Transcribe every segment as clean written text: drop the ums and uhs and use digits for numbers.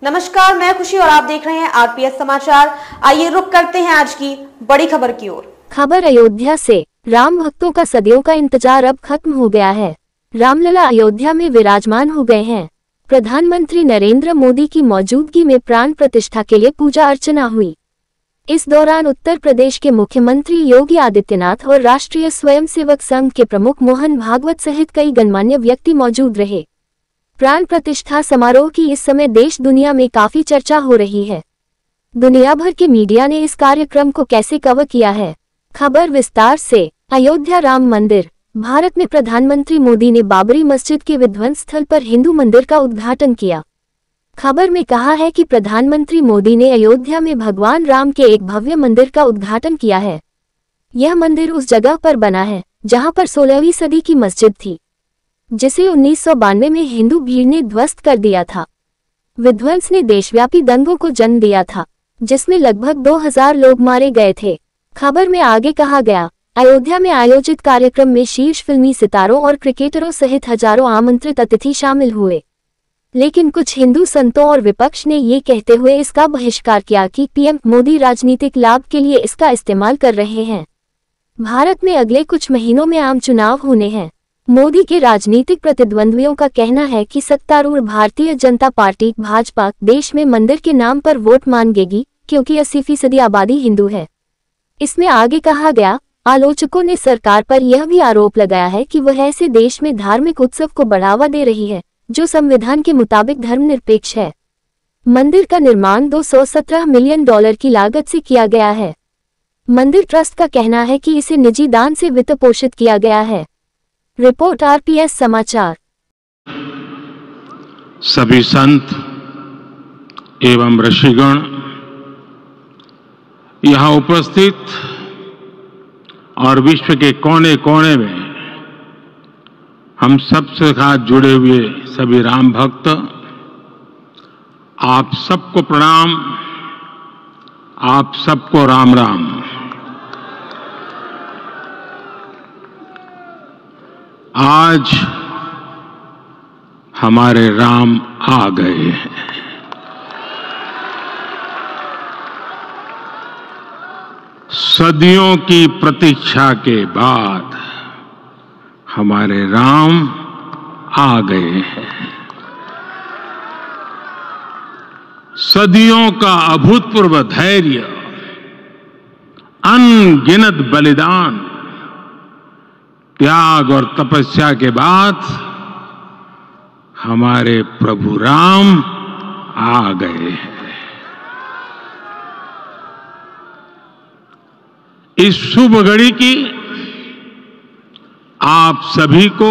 नमस्कार, मैं खुशी और आप देख रहे हैं आरपीएस समाचार। आइए रुक करते हैं आज की बड़ी खबर की ओर। खबर अयोध्या से। राम भक्तों का सदियों का इंतजार अब खत्म हो गया है। रामलला अयोध्या में विराजमान हो गए हैं। प्रधानमंत्री नरेंद्र मोदी की मौजूदगी में प्राण प्रतिष्ठा के लिए पूजा अर्चना हुई। इस दौरान उत्तर प्रदेश के मुख्यमंत्री योगी आदित्यनाथ और राष्ट्रीय स्वयंसेवक संघ के प्रमुख मोहन भागवत सहित कई गणमान्य व्यक्ति मौजूद रहे। प्राण प्रतिष्ठा समारोह की इस समय देश दुनिया में काफी चर्चा हो रही है। दुनिया भर के मीडिया ने इस कार्यक्रम को कैसे कवर किया है, खबर विस्तार से। अयोध्या राम मंदिर। भारत में प्रधानमंत्री मोदी ने बाबरी मस्जिद के विध्वंस स्थल पर हिंदू मंदिर का उद्घाटन किया। खबर में कहा है कि प्रधानमंत्री मोदी ने अयोध्या में भगवान राम के एक भव्य मंदिर का उद्घाटन किया है। यह मंदिर उस जगह पर बना है जहां पर 16वीं सदी की मस्जिद थी, जिसे 1992 में हिंदू भीड़ ने ध्वस्त कर दिया था। विध्वंस ने देशव्यापी दंगों को जन्म दिया था, जिसमें लगभग 2000 लोग मारे गए थे। खबर में आगे कहा गया, अयोध्या में आयोजित कार्यक्रम में शीर्ष फिल्मी सितारों और क्रिकेटरों सहित हजारों आमंत्रित अतिथि शामिल हुए, लेकिन कुछ हिंदू संतों और विपक्ष ने ये कहते हुए इसका बहिष्कार किया कि पीएम मोदी राजनीतिक लाभ के लिए इसका इस्तेमाल कर रहे हैं। भारत में अगले कुछ महीनों में आम चुनाव होने हैं। मोदी के राजनीतिक प्रतिद्वंद्वियों का कहना है कि सत्तारूढ़ भारतीय जनता पार्टी भाजपा देश में मंदिर के नाम पर वोट मांगेगी, क्योंकि 80% आबादी हिंदू है। इसमें आगे कहा गया, आलोचकों ने सरकार पर यह भी आरोप लगाया है कि वह ऐसे देश में धार्मिक उत्सव को बढ़ावा दे रही है जो संविधान के मुताबिक धर्मनिरपेक्ष है। मंदिर का निर्माण $217 मिलियन की लागत से किया गया है। मंदिर ट्रस्ट का कहना है कि इसे निजी दान से वित्त पोषित किया गया है। रिपोर्ट आरपीएस समाचार। सभी संत एवं ऋषिगण यहाँ उपस्थित और विश्व के कोने कोने में हम सबसे साथ जुड़े हुए सभी राम भक्त, आप सबको प्रणाम, आप सबको राम राम। आज हमारे राम आ गए हैं। सदियों की प्रतीक्षा के बाद हमारे राम आ गए हैं। सदियों का अभूतपूर्व धैर्य, अनगिनत बलिदान, त्याग और तपस्या के बाद हमारे प्रभु राम आ गए हैं। इस शुभ घड़ी की आप सभी को,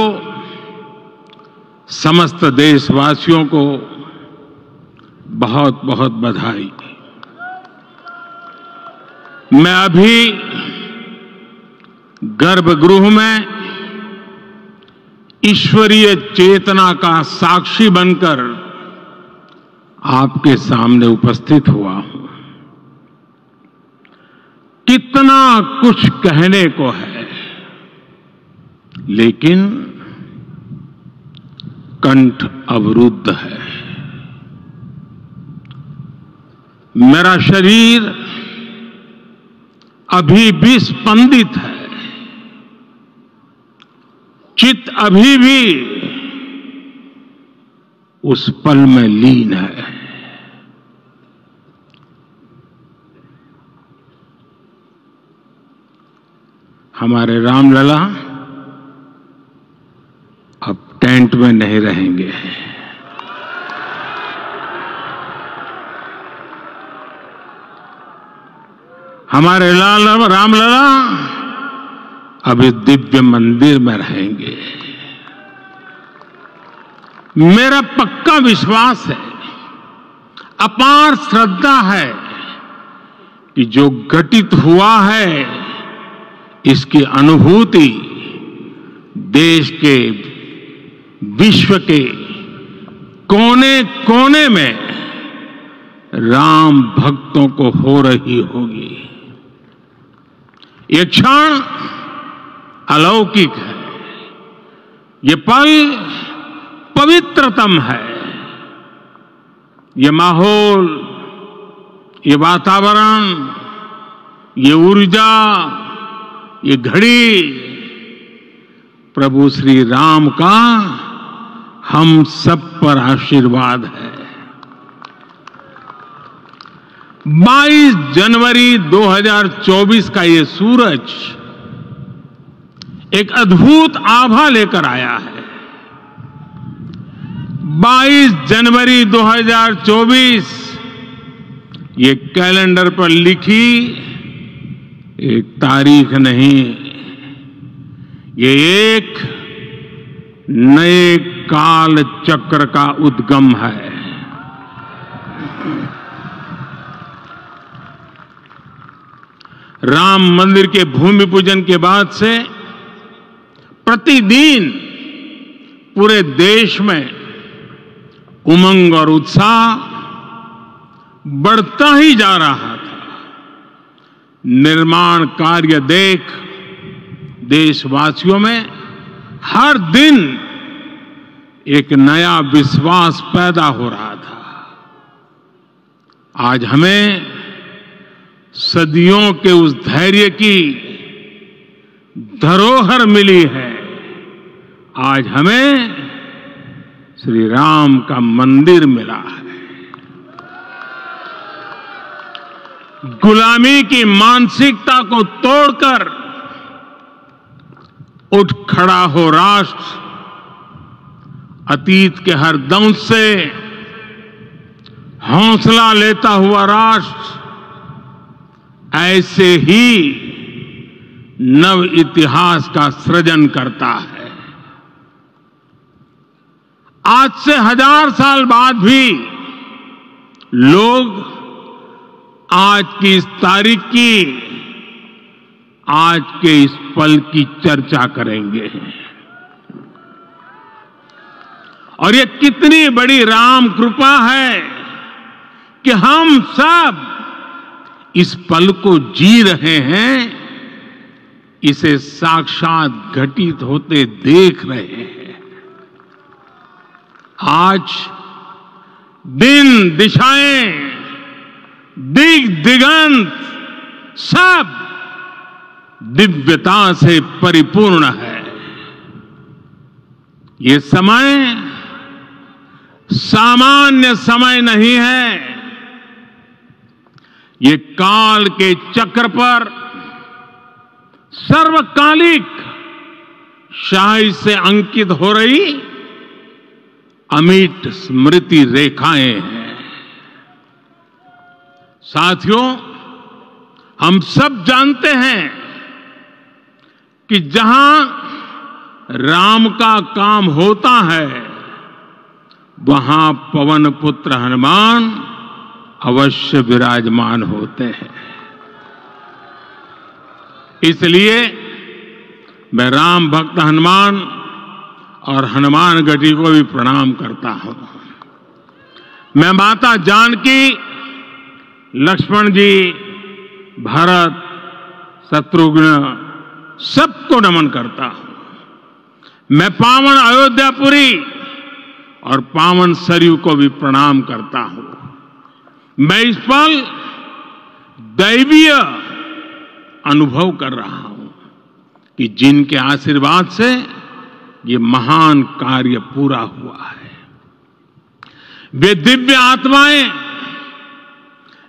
समस्त देशवासियों को बहुत बहुत बधाई। मैं अभी गर्भगृह में ईश्वरीय चेतना का साक्षी बनकर आपके सामने उपस्थित हुआ हूं। कितना कुछ कहने को है, लेकिन कंठ अवरुद्ध है। मेरा शरीर अभी भी स्पंदित है, चित्त अभी भी उस पल में लीन है। हमारे रामलला अब टेंट में नहीं रहेंगे। हमारे रामलला अब इस दिव्य मंदिर में रहेंगे। मेरा पक्का विश्वास है, अपार श्रद्धा है कि जो घटित हुआ है इसकी अनुभूति देश के, विश्व के कोने कोने में राम भक्तों को हो रही होगी। ये क्षण अलौकिक है, ये पल पवित्रतम है। ये माहौल, ये वातावरण, ये ऊर्जा, ये घड़ी प्रभु श्री राम का हम सब पर आशीर्वाद है। 22 जनवरी 2024 का ये सूरज एक अद्भुत आभा लेकर आया है। 22 जनवरी 2024 ये कैलेंडर पर लिखी एक तारीख नहीं, ये एक नए काल चक्र का उद्गम है। राम मंदिर के भूमि पूजन के बाद से प्रतिदिन पूरे देश में उमंग और उत्साह बढ़ता ही जा रहा था। निर्माण कार्य देख देशवासियों में हर दिन एक नया विश्वास पैदा हो रहा था। आज हमें सदियों के उस धैर्य की धरोहर मिली है। आज हमें श्री राम का मंदिर मिला है। गुलामी की मानसिकता को तोड़कर उठ खड़ा हो राष्ट्र। अतीत के हर दंश से हौसला लेता हुआ राष्ट्र ऐसे ही नव इतिहास का सृजन करता है। आज से 1000 साल बाद भी लोग आज की इस तारीख की, आज के इस पल की चर्चा करेंगे। और ये कितनी बड़ी राम कृपा है कि हम सब इस पल को जी रहे हैं, इसे साक्षात घटित होते देख रहे हैं। आज दिन, दिशाएं, दिग दिगंत सब दिव्यता से परिपूर्ण है। ये समय सामान्य समय नहीं है। ये काल के चक्र पर सर्वकालिक शाही से अंकित हो रही अमिट स्मृति रेखाएं हैं। साथियों, हम सब जानते हैं कि जहां राम का काम होता है वहां पवन पुत्र हनुमान अवश्य विराजमान होते हैं। इसलिए मैं राम भक्त हनुमान और हनुमान गढ़ी को भी प्रणाम करता हूं। मैं माता जानकी, लक्ष्मण जी, भरत, शत्रुघ्न सबको नमन करता हूं। मैं पावन अयोध्यापुरी और पावन सरयू को भी प्रणाम करता हूं। मैं इस पल दैवीय अनुभव कर रहा हूं कि जिनके आशीर्वाद से ये महान कार्य पूरा हुआ है। वे दिव्य आत्माएं,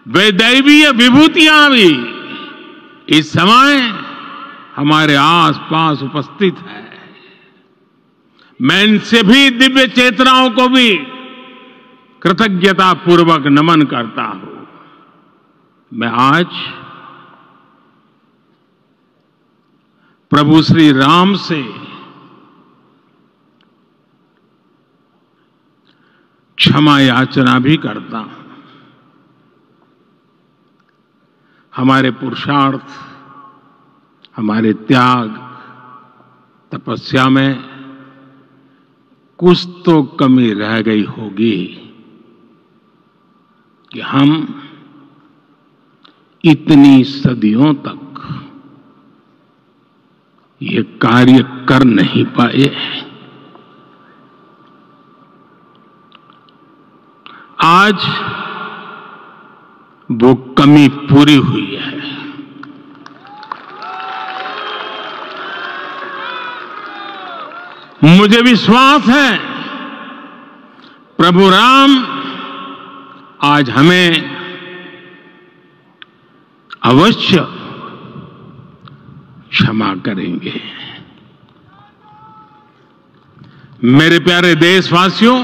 वे दैवीय विभूतियां भी इस समय हमारे आसपास उपस्थित है। मैं इन सभी दिव्य चेतनाओं को भी कृतज्ञता पूर्वक नमन करता हूं। मैं आज प्रभु श्री राम से क्षमा याचना भी करता हूं। हमारे पुरुषार्थ, हमारे त्याग, तपस्या में कुछ तो कमी रह गई होगी कि हम इतनी सदियों तक ये कार्य कर नहीं पाए। आज वो कमी पूरी हुई है। मुझे विश्वास है प्रभु राम आज हमें अवश्य क्षमा करेंगे। मेरे प्यारे देशवासियों,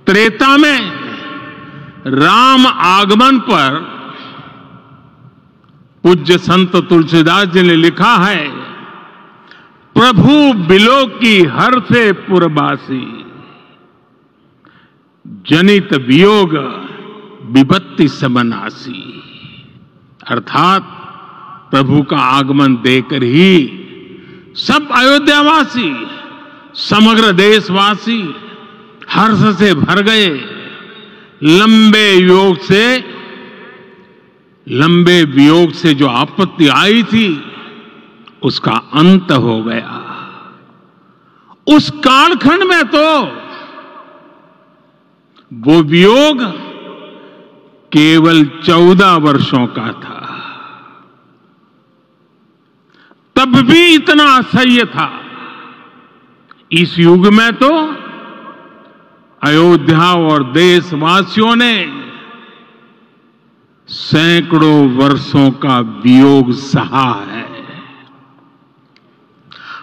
त्रेता में राम आगमन पर पूज्य संत तुलसीदास जी ने लिखा है, प्रभु बिलो की हर से पुरबासी, जनित वियोग विपत्ति समनासी। अर्थात प्रभु का आगमन देकर ही सब अयोध्यावासी, समग्र देशवासी हर्ष से भर गए। लंबे वियोग से जो आपत्ति आई थी उसका अंत हो गया। उस कालखंड में तो वो वियोग केवल 14 वर्षों का था, तब भी इतना असह्य था। इस युग में तो अयोध्या और देशवासियों ने सैकड़ों वर्षों का वियोग सहा है।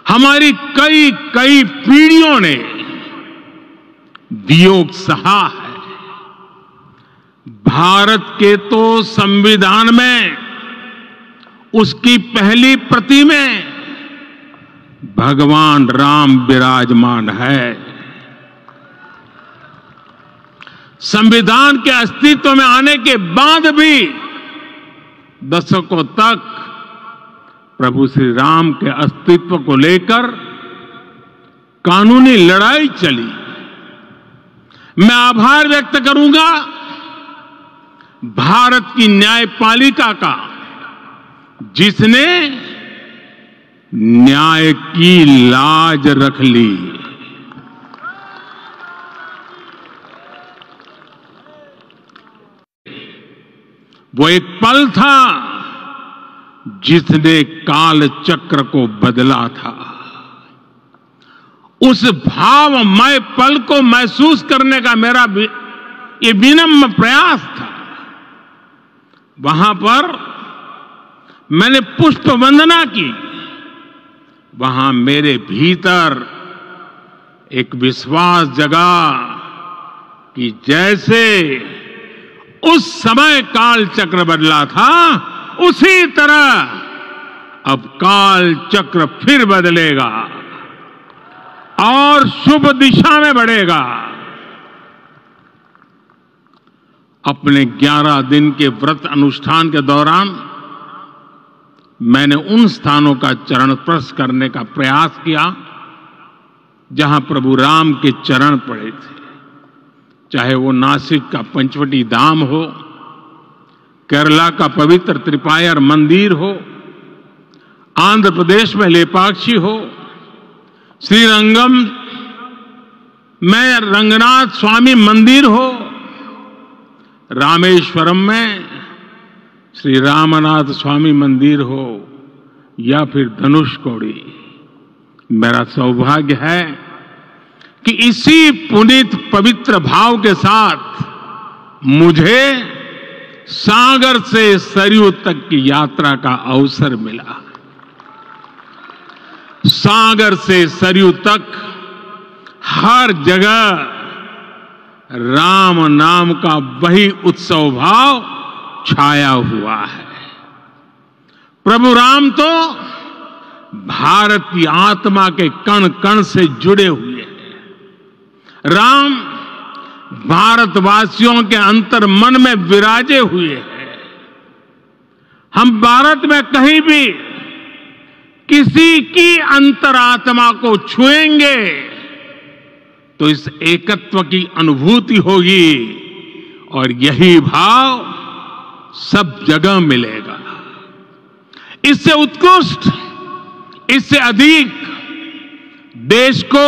हमारी कई कई पीढ़ियों ने वियोग सहा है। भारत के तो संविधान में उसकी पहली प्रति में भगवान राम विराजमान है। संविधान के अस्तित्व में आने के बाद भी दशकों तक प्रभु श्री राम के अस्तित्व को लेकर कानूनी लड़ाई चली। मैं आभार व्यक्त करूंगा भारत की न्यायपालिका का, जिसने न्याय की लाज रख ली। वो एक पल था जिसने काल चक्र को बदला था। उस भावमय पल को महसूस करने का मेरा ये विनम्र प्रयास था। वहां पर मैंने पुष्प वंदना की। वहां मेरे भीतर एक विश्वास जगा कि जैसे उस समय काल चक्र बदला था, उसी तरह अब काल चक्र फिर बदलेगा और शुभ दिशा में बढ़ेगा। अपने 11 दिन के व्रत अनुष्ठान के दौरान मैंने उन स्थानों का चरण स्पर्श करने का प्रयास किया जहां प्रभु राम के चरण पड़े थे। चाहे वो नासिक का पंचवटी धाम हो, केरला का पवित्र त्रिपायर मंदिर हो, आंध्र प्रदेश में लेपाक्षी हो, श्रीरंगम में रंगनाथ स्वामी मंदिर हो, रामेश्वरम में श्री रामनाथ स्वामी मंदिर हो, या फिर धनुषकोडी। मेरा सौभाग्य है कि इसी पुनीत पवित्र भाव के साथ मुझे सागर से सरयू तक की यात्रा का अवसर मिला। सागर से सरयू तक हर जगह राम नाम का वही उत्सव भाव छाया हुआ है। प्रभु राम तो भारत की आत्मा के कण कण से जुड़े हुए हैं। राम भारतवासियों के अंतर मन में विराजे हुए हैं। हम भारत में कहीं भी किसी की अंतरात्मा को छुएंगे तो इस एकत्व की अनुभूति होगी, और यही भाव सब जगह मिलेगा। इससे उत्कृष्ट, इससे अधिक देश को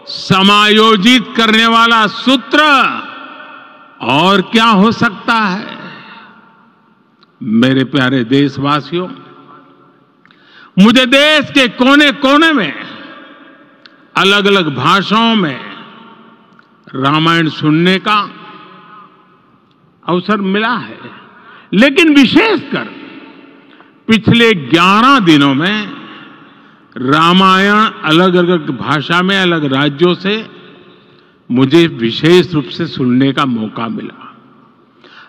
समायोजित करने वाला सूत्र और क्या हो सकता है? मेरे प्यारे देशवासियों, मुझे देश के कोने कोने में अलग अलग भाषाओं में रामायण सुनने का अवसर मिला है, लेकिन विशेषकर पिछले 11 दिनों में रामायण अलग अलग भाषा में अलग राज्यों से मुझे विशेष रूप से सुनने का मौका मिला।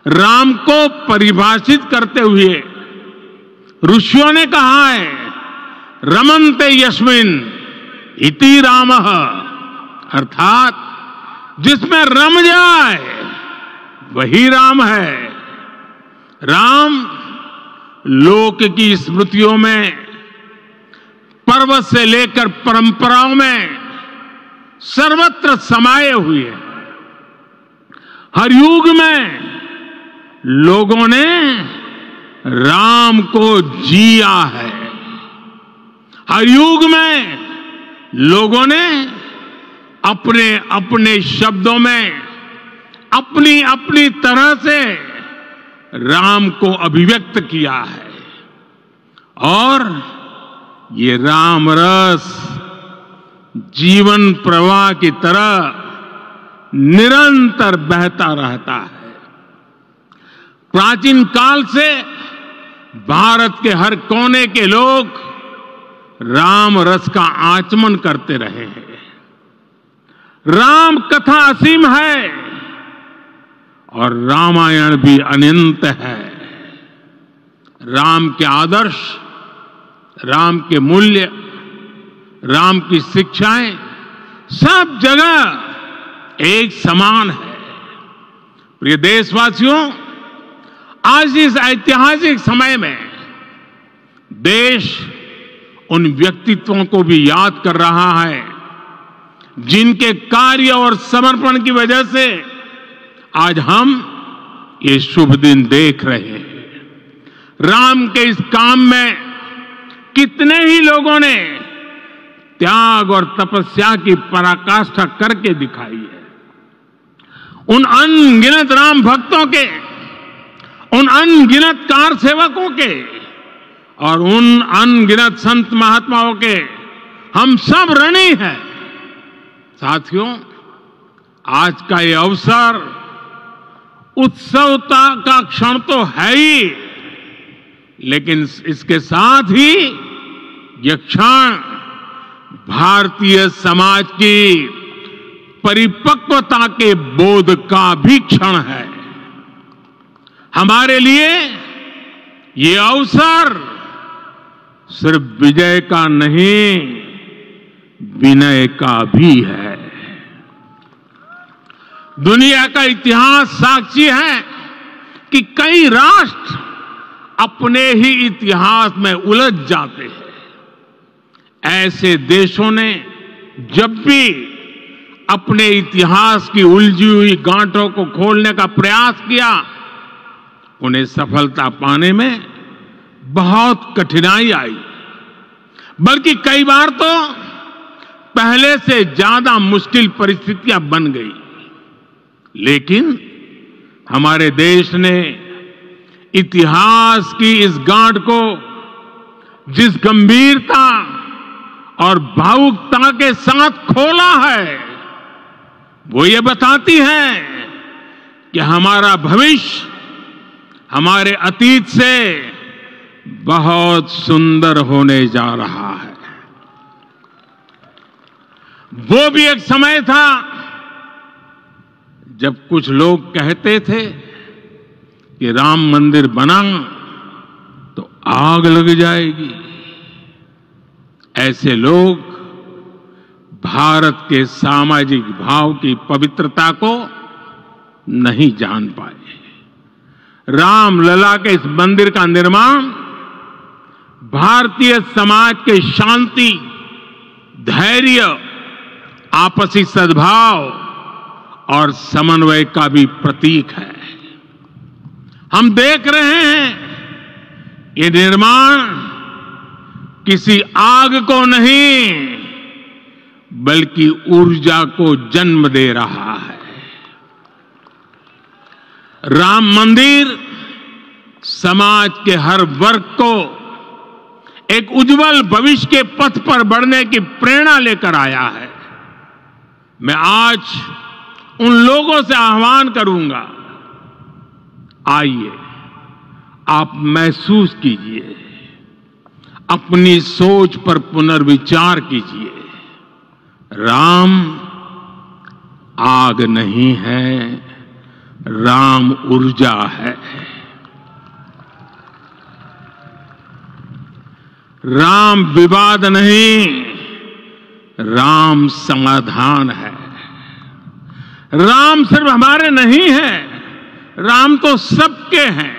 राम को परिभाषित करते हुए ऋषियों ने कहा है, रमन्ते यस्मिन् इति रामः, अर्थात जिसमें रम जाए वही राम है। राम लोक की स्मृतियों में, पर्वत से लेकर परंपराओं में सर्वत्र समाये हुए हैं। हर युग में लोगों ने राम को जिया है। हर युग में लोगों ने अपने अपने शब्दों में अपनी अपनी तरह से राम को अभिव्यक्त किया है, और ये राम रस जीवन प्रवाह की तरह निरंतर बहता रहता है। प्राचीन काल से भारत के हर कोने के लोग राम रस का आचमन करते रहे हैं। राम कथा असीम है और रामायण भी अनंत है। राम के आदर्श, राम के मूल्य, राम की शिक्षाएं सब जगह एक समान है। प्रिय देशवासियों, आज इस ऐतिहासिक समय में देश उन व्यक्तित्वों को भी याद कर रहा है जिनके कार्य और समर्पण की वजह से आज हम ये शुभ दिन देख रहे हैं। राम के इस काम में कितने ही लोगों ने त्याग और तपस्या की पराकाष्ठा करके दिखाई है। उन अनगिनत राम भक्तों के, उन अनगिनत कार सेवकों के और उन अनगिनत संत महात्माओं के हम सब ऋणी हैं। साथियों, आज का ये अवसर उत्सवता का क्षण तो है ही, लेकिन इसके साथ ही यह क्षण भारतीय समाज की परिपक्वता के बोध का भी क्षण है। हमारे लिए ये अवसर सिर्फ विजय का नहीं, विनय का भी है। दुनिया का इतिहास साक्षी है कि कई राष्ट्र अपने ही इतिहास में उलझ जाते हैं। ऐसे देशों ने जब भी अपने इतिहास की उलझी हुई गांठों को खोलने का प्रयास किया, उन्हें सफलता पाने में बहुत कठिनाई आई, बल्कि कई बार तो पहले से ज्यादा मुश्किल परिस्थितियां बन गई। लेकिन हमारे देश ने इतिहास की इस गांठ को जिस गंभीरता और भावुकता के साथ खोला है, वो ये बताती है कि हमारा भविष्य हमारे अतीत से बहुत सुंदर होने जा रहा है। वो भी एक समय था जब कुछ लोग कहते थे कि राम मंदिर बना तो आग लग जाएगी। ऐसे लोग भारत के सामाजिक भाव की पवित्रता को नहीं जान पाए। रामलला के इस मंदिर का निर्माण भारतीय समाज के शांति, धैर्य, आपसी सद्भाव और समन्वय का भी प्रतीक है। हम देख रहे हैं ये निर्माण किसी आग को नहीं बल्कि ऊर्जा को जन्म दे रहा है। राम मंदिर समाज के हर वर्ग को एक उज्जवल भविष्य के पथ पर बढ़ने की प्रेरणा लेकर आया है। मैं आज उन लोगों से आह्वान करूंगा, आइए आप महसूस कीजिए, अपनी सोच पर पुनर्विचार कीजिए। राम आग नहीं है, राम ऊर्जा है। राम विवाद नहीं, राम समाधान है। राम सिर्फ हमारे नहीं है, राम तो सबके हैं।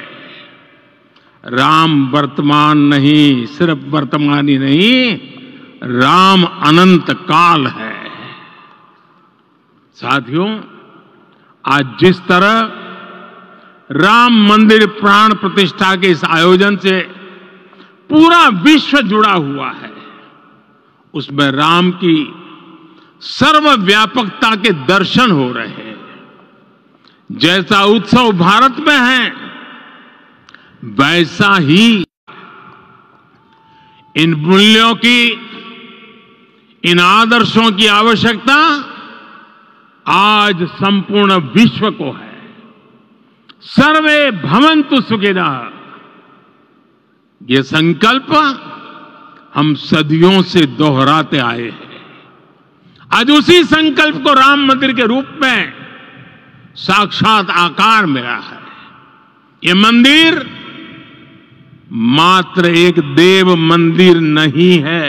राम वर्तमान नहीं, सिर्फ वर्तमान ही नहीं, राम अनंत काल है। साथियों, आज जिस तरह राम मंदिर प्राण प्रतिष्ठा के इस आयोजन से पूरा विश्व जुड़ा हुआ है, उसमें राम की सर्वव्यापकता के दर्शन हो रहे हैं। जैसा उत्सव भारत में है, वैसा ही इन मूल्यों की, इन आदर्शों की आवश्यकता आज संपूर्ण विश्व को है। सर्वे भवन्तु सुखिनः, ये संकल्प हम सदियों से दोहराते आए हैं। आज उसी संकल्प को राम मंदिर के रूप में साक्षात आकार मिला है। ये मंदिर मात्र एक देव मंदिर नहीं है,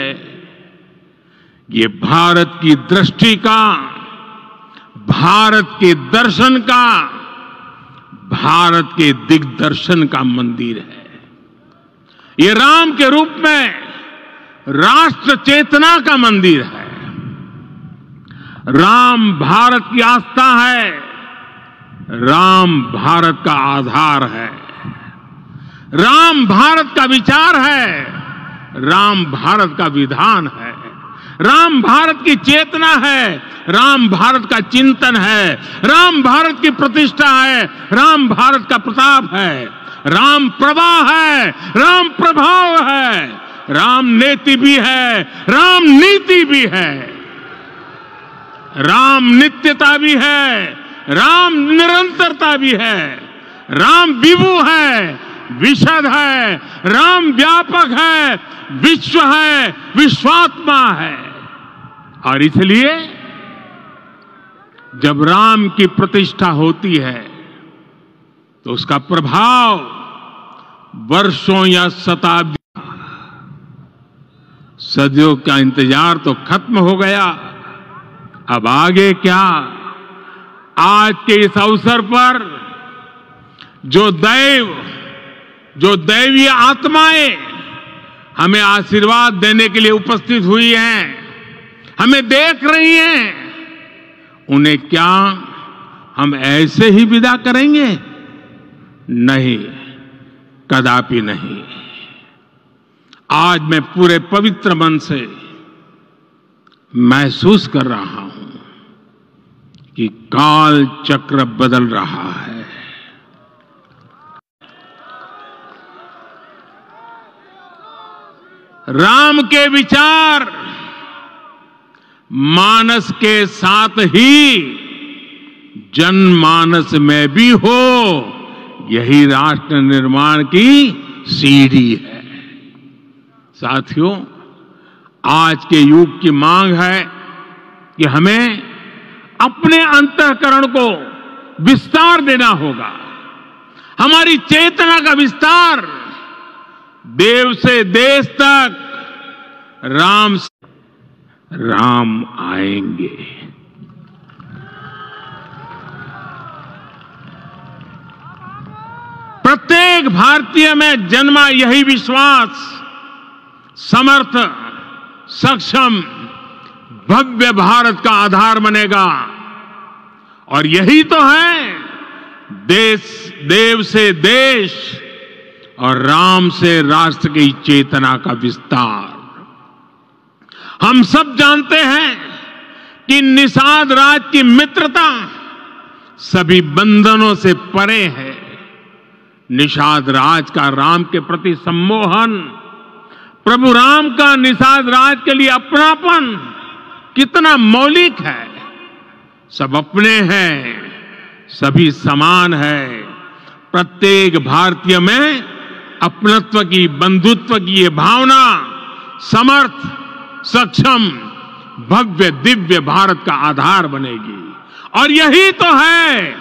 ये भारत की दृष्टि का, भारत के दर्शन का, भारत के दिग्दर्शन का मंदिर है। ये राम के रूप में राष्ट्र चेतना का मंदिर है। राम भारत की आस्था है, राम भारत का आधार है, राम भारत का विचार है, राम भारत का विधान है, राम भारत की चेतना है, राम भारत का चिंतन है, राम भारत की प्रतिष्ठा है, राम भारत का प्रताप है, राम प्रवाह है, राम प्रभाव है, राम नेति भी है, राम नीति भी है, राम नित्यता भी है, राम निरंतरता भी है, राम विभु है, विशद है, राम व्यापक है, विश्व है, विश्वात्मा है। और इसलिए जब राम की प्रतिष्ठा होती है तो उसका प्रभाव वर्षों या शताब्दियों, सदियों का इंतजार तो खत्म हो गया। अब आगे क्या? आज के इस अवसर पर जो दैवीय आत्माएं हमें आशीर्वाद देने के लिए उपस्थित हुई हैं, हमें देख रही हैं, उन्हें क्या हम ऐसे ही विदा करेंगे? नहीं, कदापि नहीं। आज मैं पूरे पवित्र मन से महसूस कर रहा हूं कि काल चक्र बदल रहा है। राम के विचार मानस के साथ ही जनमानस में भी हो, यही राष्ट्र निर्माण की सीढ़ी है। साथियों, आज के युग की मांग है कि हमें अपने अंतःकरण को विस्तार देना होगा। हमारी चेतना का विस्तार देव से देश तक, राम से राम आएंगे। प्रत्येक भारतीय में जन्मा यही विश्वास समर्थ, सक्षम, भव्य भारत का आधार बनेगा। और यही तो है देव से देश और राम से राष्ट्र की चेतना का विस्तार। हम सब जानते हैं कि निषाद राज की मित्रता सभी बंधनों से परे है। निषाद राज का राम के प्रति सम्मोहन, प्रभु राम का निषाद राज के लिए अपनापन कितना मौलिक है। सब अपने हैं, सभी समान है। प्रत्येक भारतीय में अपनत्व की, बंधुत्व की ये भावना समर्थ, सक्षम, भव्य, दिव्य भारत का आधार बनेगी। और यही तो है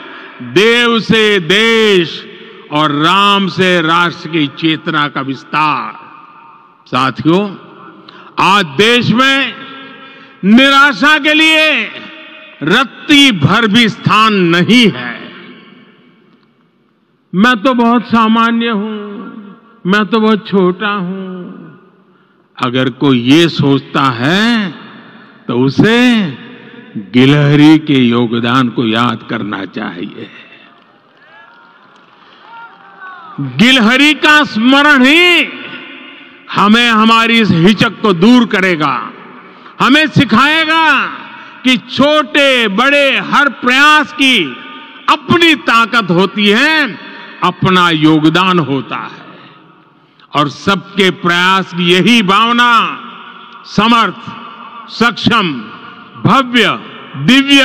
देव से देश और राम से राष्ट्र की चेतना का विस्तार। साथियों, आज देश में निराशा के लिए रत्ती भर भी स्थान नहीं है। मैं तो बहुत सामान्य हूं, मैं तो बहुत छोटा हूं। अगर कोई ये सोचता है तो उसे गिलहरी के योगदान को याद करना चाहिए। गिलहरी का स्मरण ही हमें हमारी इस हिचक को दूर करेगा, हमें सिखाएगा कि छोटे बड़े हर प्रयास की अपनी ताकत होती है, अपना योगदान होता है। और सबके प्रयास की यही भावना समर्थ, सक्षम, भव्य, दिव्य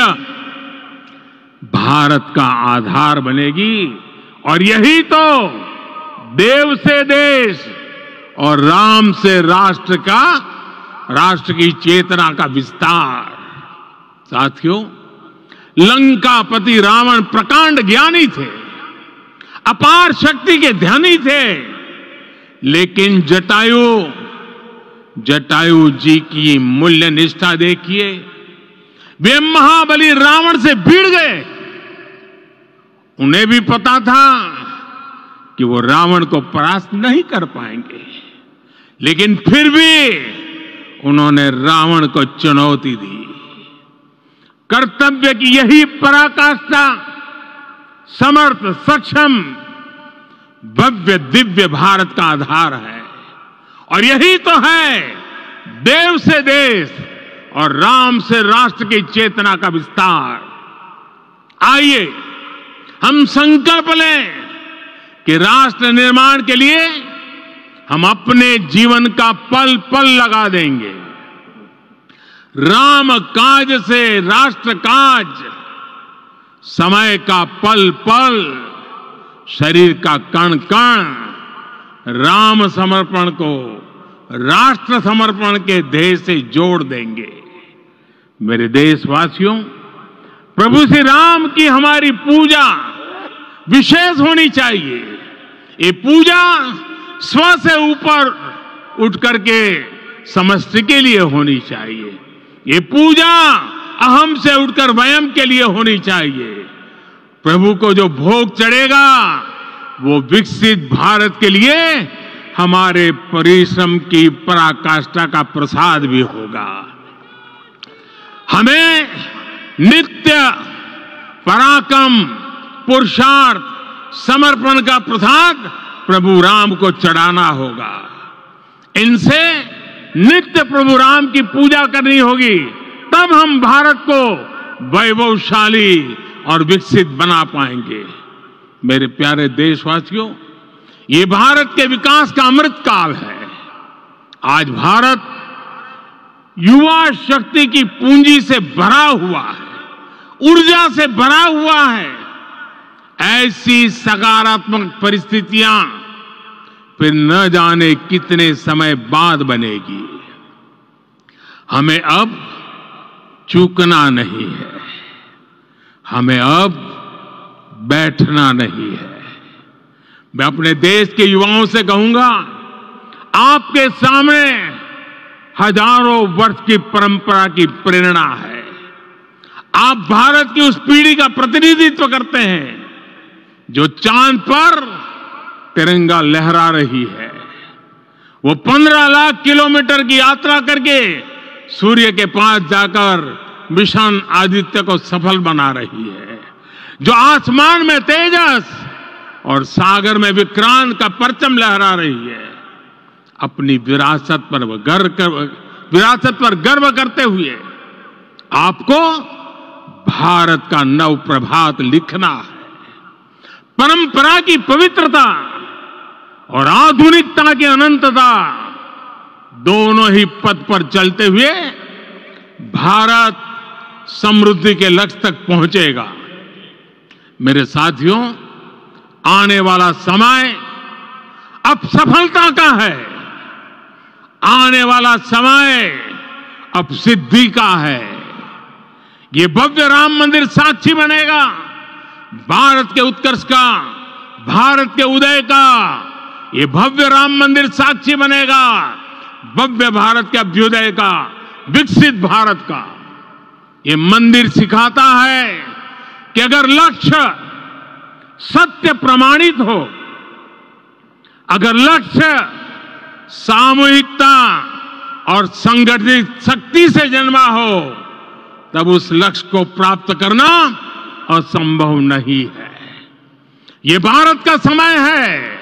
भारत का आधार बनेगी। और यही तो देव से देश और राम से राष्ट्र का, राष्ट्र की चेतना का विस्तार। साथियों, लंकापति रावण प्रकांड ज्ञानी थे, अपार शक्ति के धनी थे, लेकिन जटायु जी की मूल्य निष्ठा देखिए। वे महाबली रावण से भिड़ गए। उन्हें भी पता था कि वो रावण को परास्त नहीं कर पाएंगे, लेकिन फिर भी उन्होंने रावण को चुनौती दी। कर्तव्य की यही पराकाष्ठा समर्थ, सक्षम, भव्य, दिव्य भारत का आधार है। और यही तो है देव से देश और राम से राष्ट्र की चेतना का विस्तार। आइए हम संकल्प लें कि राष्ट्र निर्माण के लिए हम अपने जीवन का पल पल लगा देंगे। राम काज से राष्ट्र काज, समय का पल पल, शरीर का कण कण राम समर्पण को राष्ट्र समर्पण के ध्येय से जोड़ देंगे। मेरे देशवासियों, प्रभु श्री राम की हमारी पूजा विशेष होनी चाहिए। ये पूजा स्व से ऊपर उठ करके समष्टि के लिए होनी चाहिए। ये पूजा अहम से उठकर वयम के लिए होनी चाहिए। प्रभु को जो भोग चढ़ेगा वो विकसित भारत के लिए हमारे परिश्रम की पराकाष्ठा का प्रसाद भी होगा। हमें नित्य पराक्रम, पुरुषार्थ, समर्पण का प्रसाद प्रभु राम को चढ़ाना होगा। इनसे नित्य प्रभु राम की पूजा करनी होगी, तब हम भारत को वैभवशाली और विकसित बना पाएंगे। मेरे प्यारे देशवासियों, ये भारत के विकास का अमृत काल है। आज भारत युवा शक्ति की पूंजी से भरा हुआ है, ऊर्जा से भरा हुआ है। ऐसी सकारात्मक परिस्थितियां फिर न जाने कितने समय बाद बनेगी। हमें अब चूकना नहीं है, हमें अब बैठना नहीं है। मैं अपने देश के युवाओं से कहूंगा, आपके सामने हजारों वर्ष की परंपरा की प्रेरणा है। आप भारत की उस पीढ़ी का प्रतिनिधित्व करते हैं जो चांद पर तिरंगा लहरा रही है। वो 15 लाख किलोमीटर की यात्रा करके सूर्य के पास जाकर मिशन आदित्य को सफल बना रही है। जो आसमान में तेजस और सागर में विक्रांत का परचम लहरा रही है। अपनी विरासत पर गर्व करते हुए आपको भारत का नव प्रभात लिखना है। परंपरा की पवित्रता और आधुनिकता की अनंतता दोनों ही पथ पर चलते हुए भारत समृद्धि के लक्ष्य तक पहुंचेगा। मेरे साथियों, आने वाला समय अब सफलता का है, आने वाला समय अब सिद्धि का है। ये भव्य राम मंदिर साक्षी बनेगा भारत के उत्कर्ष का, भारत के उदय का। ये भव्य राम मंदिर साक्षी बनेगा भव्य भारत के अभ्युदय का, विकसित भारत का। ये मंदिर सिखाता है कि अगर लक्ष्य सत्य प्रमाणित हो, अगर लक्ष्य सामूहिकता और संगठित शक्ति से जन्मा हो, तब उस लक्ष्य को प्राप्त करना असंभव नहीं है। ये भारत का समय है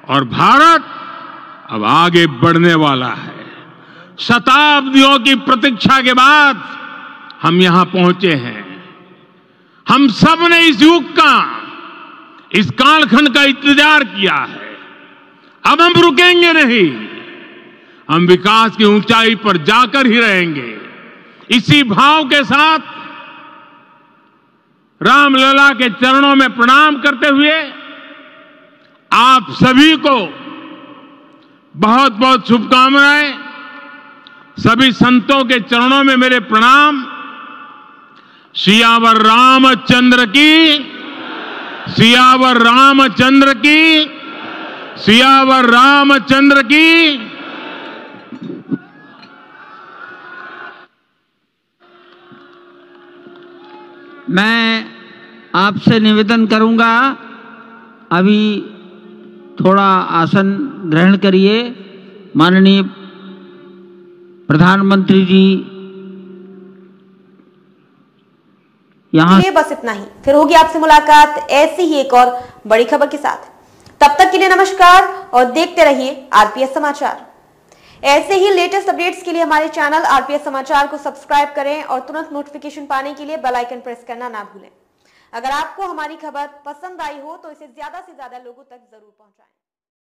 और भारत अब आगे बढ़ने वाला है। शताब्दियों की प्रतीक्षा के बाद हम यहां पहुंचे हैं। हम सब ने इस युग का, इस कालखंड का इंतजार किया है। अब हम रुकेंगे नहीं, हम विकास की ऊंचाई पर जाकर ही रहेंगे। इसी भाव के साथ रामलला के चरणों में प्रणाम करते हुए आप सभी को बहुत बहुत शुभकामनाएं। सभी संतों के चरणों में मेरे प्रणाम। सियावर रामचंद्र की, सियावर रामचंद्र की, सियावर रामचंद्र की। मैं आपसे निवेदन करूंगा, अभी थोड़ा आसन ग्रहण करिए। माननीय प्रधानमंत्री जी यहाँ। बस इतना ही, फिर होगी आपसे मुलाकात ऐसी ही एक और बड़ी खबर के साथ। तब तक के लिए नमस्कार और देखते रहिए आरपीएस समाचार। ऐसे ही लेटेस्ट अपडेट्स के लिए हमारे चैनल आरपीएस समाचार को सब्सक्राइब करें और तुरंत नोटिफिकेशन पाने के लिए बेल आइकन प्रेस करना ना भूलें। अगर आपको हमारी खबर पसंद आई हो तो इसे ज्यादा से ज्यादा लोगों तक जरूर पहुंचाएं।